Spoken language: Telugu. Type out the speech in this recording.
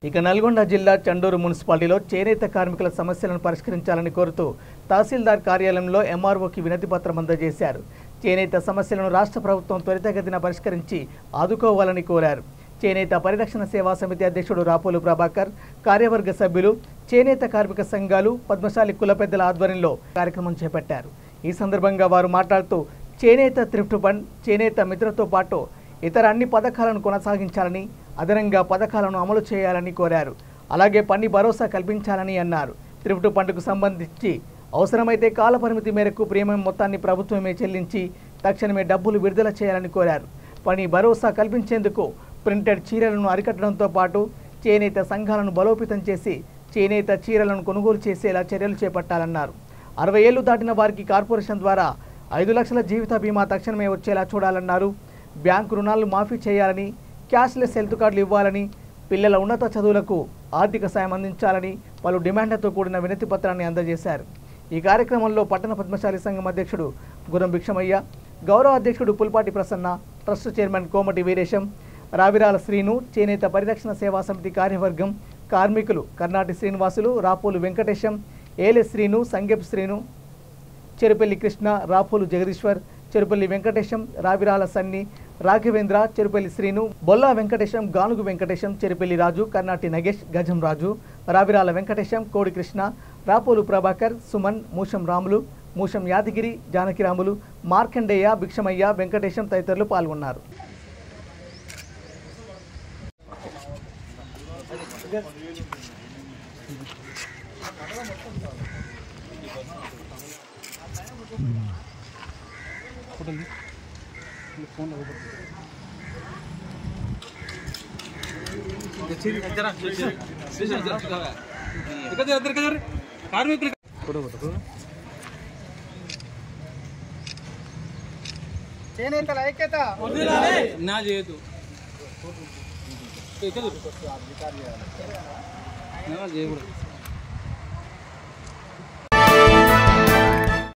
ఇక నల్గొండ జిల్లా చండూరు మున్సిపాలిటీలో చేనేత కార్మికుల సమస్యలను పరిష్కరించాలని కోరుతూ తహసీల్దార్ కార్యాలయంలో ఎంఆర్ఓకి వినతి పత్రం అందజేశారు. చేనేత సమస్యలను రాష్ట్ర ప్రభుత్వం త్వరితగతిన పరిష్కరించి ఆదుకోవాలని కోరారు. చేనేత పరిరక్షణ సేవా సమితి అధ్యక్షుడు రాపోలు ప్రభాకర్, కార్యవర్గ సభ్యులు, చేనేత కార్మిక సంఘాలు, పద్మశాలి కుల పెద్దల ఆధ్వర్యంలో కార్యక్రమం చేపట్టారు. ఈ సందర్భంగా వారు మాట్లాడుతూ చేనేత థ్రిఫ్ట్ ఫండ్, చేనేత మిత్రతో పాటు ఇతర అన్ని పథకాలను కొనసాగించాలని, అదనంగా పథకాలను అమలు చేయాలని కోరారు. అలాగే పని భరోసా కల్పించాలని అన్నారు. థ్రిఫ్ట్ ఫండ్కు సంబంధించి అవసరమైతే కాలపరిమితి మేరకు ప్రీమియం మొత్తాన్ని ప్రభుత్వమే చెల్లించి తక్షణమే డబ్బులు విడుదల చేయాలని కోరారు. పని భరోసా కల్పించేందుకు ప్రింటెడ్ చీరలను అరికట్టడంతో పాటు చేనేత సంఘాలను బలోపేతం చేసి చేనేత చీరలను కొనుగోలు చేసేలా చర్యలు చేపట్టాలన్నారు. 60 ఏళ్లు దాటిన వారికి కార్పొరేషన్ ద్వారా 5 లక్షల జీవిత బీమా తక్షణమే వచ్చేలా చూడాలన్నారు. బ్యాంకు రుణాలను మాఫీ చేయాలని, క్యాష్లెస్ హెల్త్ కార్డులు ఇవ్వాలని, పిల్లల ఉన్నత చదువులకు ఆర్థిక సాయం అందించాలని పలు డిమాండ్లతో కూడిన వినతి పత్రాన్ని అందజేశారు. ఈ కార్యక్రమంలో పట్టణ పద్మశాలి సంఘం అధ్యక్షుడు గురం భిక్షమయ్య, గౌరవ అధ్యక్షుడు పుల్పాటి ప్రసన్న, ట్రస్ట్ చైర్మన్ కోమటి వీరేశం, రావిరాల శ్రీను, చేనేత పరిరక్షణ సేవా సమితి కార్యవర్గం, కార్మికులు కర్ణాటి శ్రీనివాసులు, రాపోలు వెంకటేశం, ఏలె శ్రీను, సంగెప్ శ్రీను, చెరుపల్లి కృష్ణ, రాపోలు జగదీశ్వర్, చెరుపల్లి వెంకటేశం, రావిరాల సన్ని, రాఘవేంద్ర, చెరుపల్లి శ్రీను, బొల్లా వెంకటేశం, గానుగు వెంకటేశం, చెరుపల్లి రాజు, కర్ణాటి నగేష్, గజం రాజు, రావిరాల వెంకటేశం, కోడి కృష్ణ, రాపోలు ప్రభాకర్, సుమన్, మూషం రాములు, మూషం యాదగిరి, జానకిరాములు, మార్కండేయ, భిక్షమయ్య, వెంకటేశం తదితరులు పాల్గొన్నారు. చేనేతల ఐక్యత నా చేయదు చేయకూడదు